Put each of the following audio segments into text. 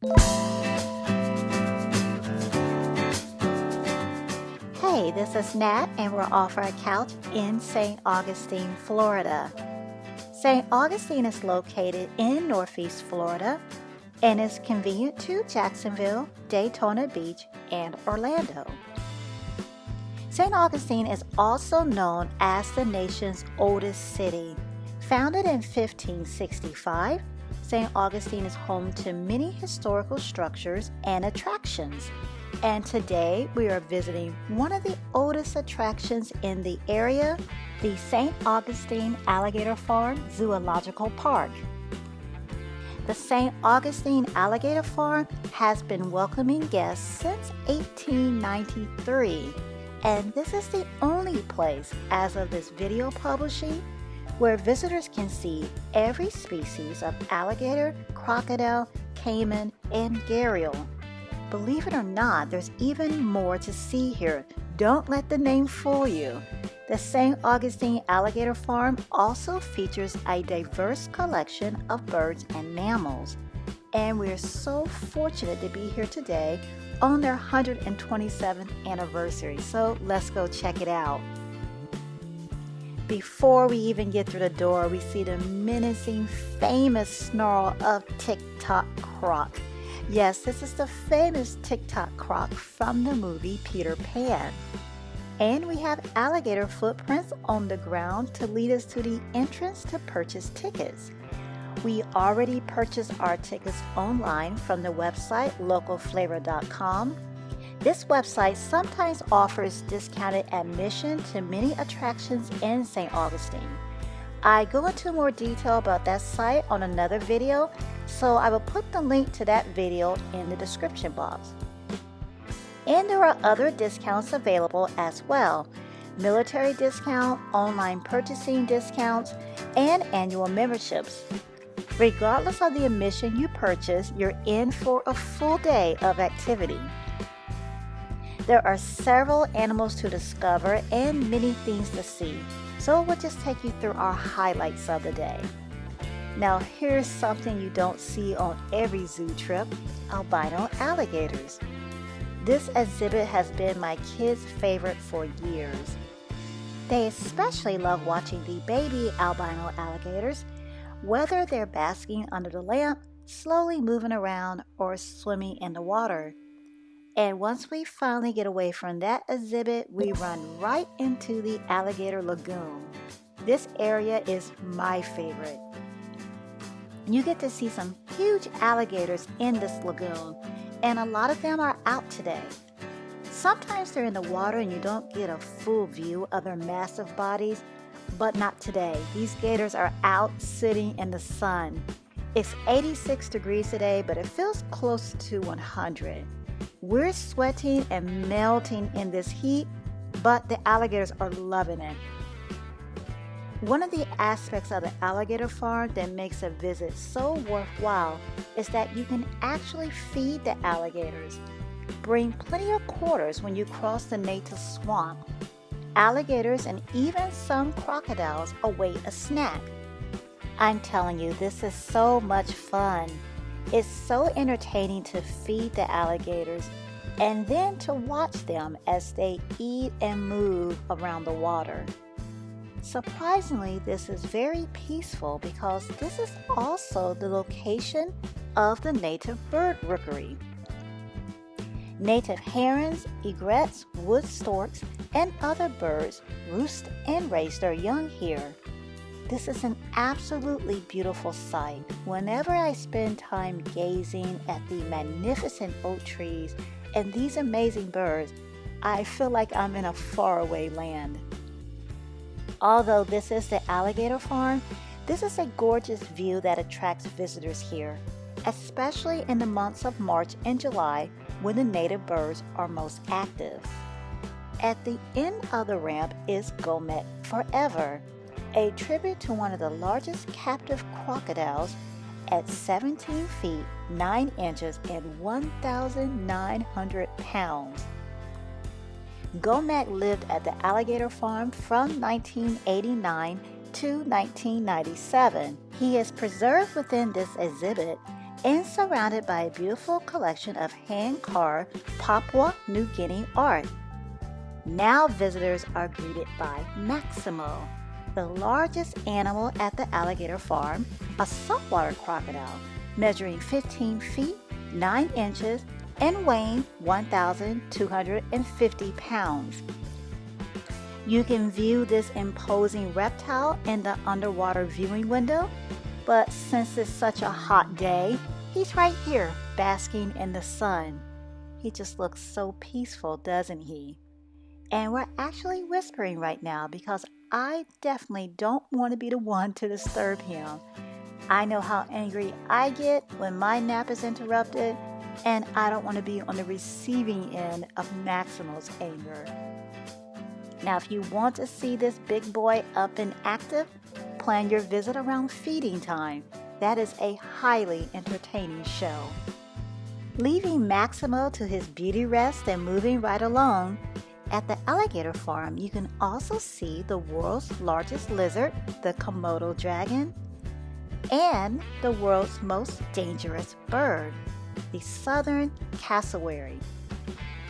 Hey, this is Nat, and we're off our couch in St. Augustine, Florida. St. Augustine is located in Northeast Florida and is convenient to Jacksonville, Daytona Beach, and Orlando. St. Augustine is also known as the nation's oldest city. Founded in 1565, St. Augustine is home to many historical structures and attractions. And today we are visiting one of the oldest attractions in the area, the St. Augustine Alligator Farm Zoological Park. The St. Augustine Alligator Farm has been welcoming guests since 1893, and this is the only place as of this video publishing where visitors can see every species of alligator, crocodile, caiman, and gharial. Believe it or not, there's even more to see here. Don't let the name fool you. The St. Augustine Alligator Farm also features a diverse collection of birds and mammals. And we're so fortunate to be here today on their 127th anniversary. So let's go check it out. Before we even get through the door, we see the menacing, famous snarl of Tick-Tock Croc. Yes, this is the famous Tick-Tock Croc from the movie Peter Pan. And we have alligator footprints on the ground to lead us to the entrance to purchase tickets. We already purchased our tickets online from the website localflavor.com. This website sometimes offers discounted admission to many attractions in St. Augustine. I go into more detail about that site on another video, so I will put the link to that video in the description box. And there are other discounts available as well. Military discount, online purchasing discounts, and annual memberships. Regardless of the admission you purchase, you're in for a full day of activity. There are several animals to discover and many things to see, so we'll just take you through our highlights of the day. Now here's something you don't see on every zoo trip, albino alligators. This exhibit has been my kids' favorite for years. They especially love watching the baby albino alligators, whether they're basking under the lamp, slowly moving around, or swimming in the water. And once we finally get away from that exhibit, we run right into the alligator lagoon. This area is my favorite. You get to see some huge alligators in this lagoon, and a lot of them are out today. Sometimes they're in the water and you don't get a full view of their massive bodies, but not today. These gators are out sitting in the sun. It's 86 degrees today, but it feels close to 100. We're sweating and melting in this heat, but the alligators are loving it. One of the aspects of the alligator farm that makes a visit so worthwhile is that you can actually feed the alligators. Bring plenty of quarters when you cross the native swamp. Alligators and even some crocodiles await a snack. I'm telling you, this is so much fun. It's so entertaining to feed the alligators and then to watch them as they eat and move around the water. Surprisingly, this is very peaceful because this is also the location of the native bird rookery. Native herons, egrets, wood storks, and other birds roost and raise their young here. This is an absolutely beautiful sight. Whenever I spend time gazing at the magnificent oak trees and these amazing birds, I feel like I'm in a faraway land. Although this is the alligator farm, this is a gorgeous view that attracts visitors here, especially in the months of March and July when the native birds are most active. At the end of the ramp is Gomet Forever, a tribute to one of the largest captive crocodiles at 17 feet 9 inches and 1,900 pounds. Gomet lived at the alligator farm from 1989 to 1997. He is preserved within this exhibit and surrounded by a beautiful collection of hand-carved Papua New Guinea art. Now visitors are greeted by Maximo, the largest animal at the alligator farm, a saltwater crocodile measuring 15 feet 9 inches and weighing 1,250 pounds. You can view this imposing reptile in the underwater viewing window, but since it's such a hot day, he's right here basking in the sun. He just looks so peaceful, doesn't he? And we're actually whispering right now because I definitely don't want to be the one to disturb him. I know how angry I get when my nap is interrupted, and I don't want to be on the receiving end of Maximo's anger. Now, if you want to see this big boy up and active, plan your visit around feeding time. That is a highly entertaining show. Leaving Maximo to his beauty rest and moving right along, at the alligator farm, you can also see the world's largest lizard, the Komodo dragon, and the world's most dangerous bird, the southern cassowary.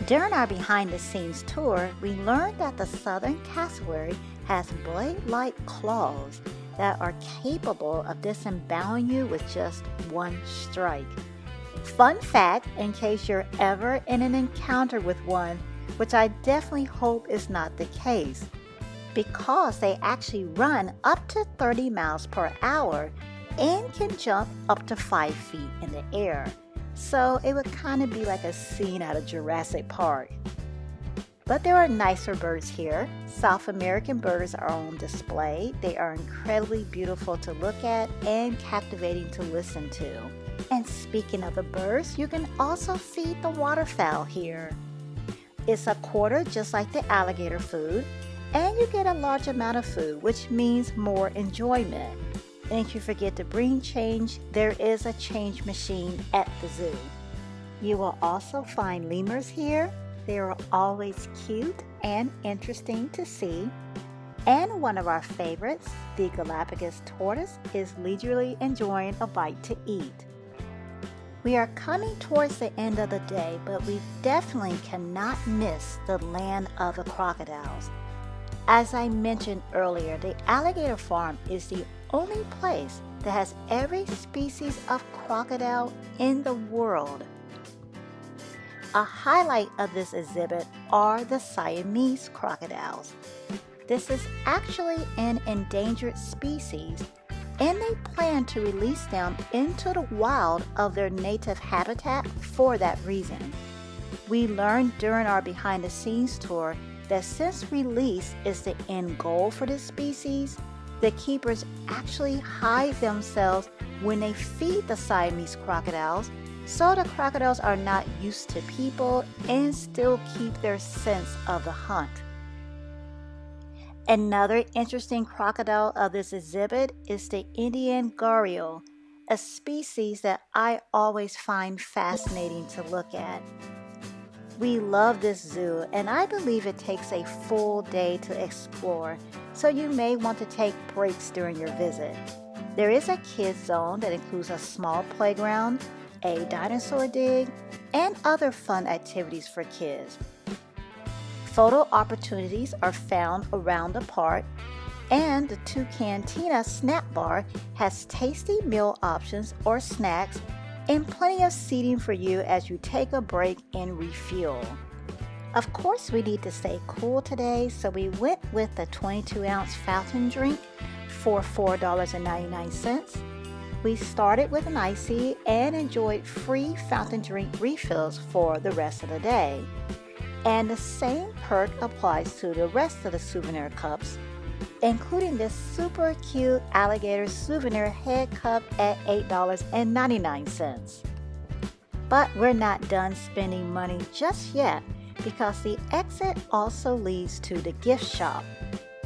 During our behind-the-scenes tour, we learned that the southern cassowary has blade-like claws that are capable of disemboweling you with just one strike. Fun fact, in case you're ever in an encounter with one, which I definitely hope is not the case, because they actually run up to 30 miles per hour and can jump up to 5 feet in the air. So it would kind of be like a scene out of Jurassic Park. But there are nicer birds here. South American birds are on display. They are incredibly beautiful to look at and captivating to listen to. And speaking of the birds, you can also feed the waterfowl here. It's a quarter just like the alligator food, and you get a large amount of food, which means more enjoyment. And if you forget to bring change, there is a change machine at the zoo. You will also find lemurs here. They are always cute and interesting to see. And one of our favorites, the Galapagos tortoise, is leisurely enjoying a bite to eat. We are coming towards the end of the day, but we definitely cannot miss the land of the crocodiles. As I mentioned earlier, the alligator farm is the only place that has every species of crocodile in the world. A highlight of this exhibit are the Siamese crocodiles. This is actually an endangered species, and they plan to release them into the wild of their native habitat for that reason. We learned during our behind-the-scenes tour that since release is the end goal for this species, the keepers actually hide themselves when they feed the Siamese crocodiles, so the crocodiles are not used to people and still keep their sense of the hunt. Another interesting crocodile of this exhibit is the Indian gharial, a species that I always find fascinating to look at. We love this zoo, and I believe it takes a full day to explore, so you may want to take breaks during your visit. There is a kids zone that includes a small playground, a dinosaur dig, and other fun activities for kids. Photo opportunities are found around the park, and the Two Cantina snack bar has tasty meal options or snacks and plenty of seating for you as you take a break and refuel. Of course, we need to stay cool today, so we went with the 22-ounce fountain drink for $4.99. We started with an icy and enjoyed free fountain drink refills for the rest of the day. And the same perk applies to the rest of the souvenir cups, including this super cute alligator souvenir head cup at $8.99. But we're not done spending money just yet, because the exit also leads to the gift shop.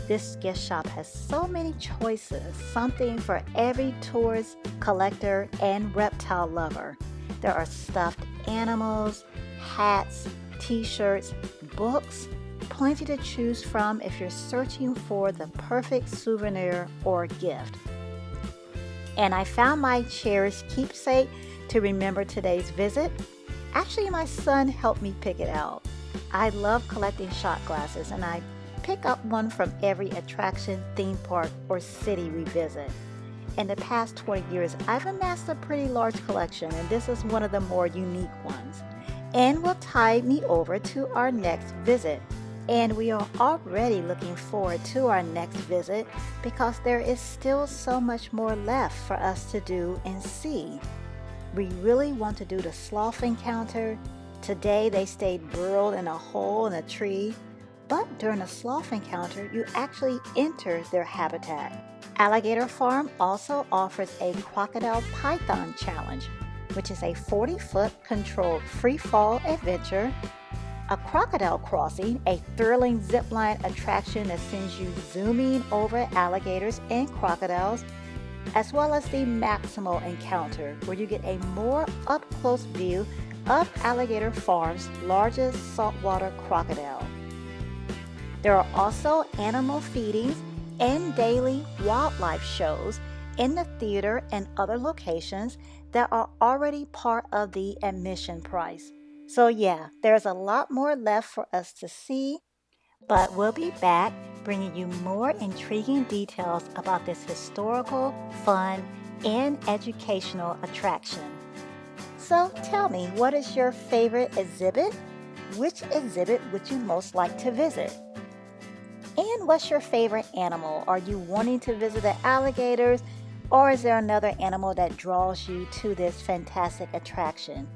This gift shop has so many choices, something for every tourist, collector, and reptile lover. There are stuffed animals, hats, t-shirts, books, plenty to choose from if you're searching for the perfect souvenir or gift. And I found my cherished keepsake to remember today's visit. Actually, my son helped me pick it out. I love collecting shot glasses, and I pick up one from every attraction, theme park, or city we visit. In the past 20 years, I've amassed a pretty large collection, and this is one of the more unique ones, and will tide me over to our next visit. And we are already looking forward to our next visit because there is still so much more left for us to do and see. We really want to do the sloth encounter. Today they stayed burrowed in a hole in a tree, but during a sloth encounter, you actually enter their habitat. Alligator Farm also offers a crocodile python challenge, which is a 40-foot controlled free fall adventure, a crocodile crossing, a thrilling zipline attraction that sends you zooming over alligators and crocodiles, as well as the Maximo encounter, where you get a more up-close view of Alligator Farm's largest saltwater crocodile. There are also animal feedings and daily wildlife shows in the theater and other locations that are already part of the admission price. So yeah, there's a lot more left for us to see, but we'll be back bringing you more intriguing details about this historical, fun, and educational attraction. So tell me, what is your favorite exhibit? Which exhibit would you most like to visit? And what's your favorite animal? Are you wanting to visit the alligators, or is there another animal that draws you to this fantastic attraction?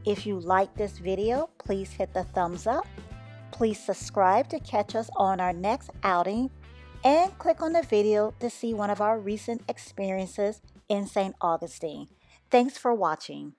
If you like this video, please hit the thumbs up. Please subscribe to catch us on our next outing, and click on the video to see one of our recent experiences in St. Augustine. Thanks for watching.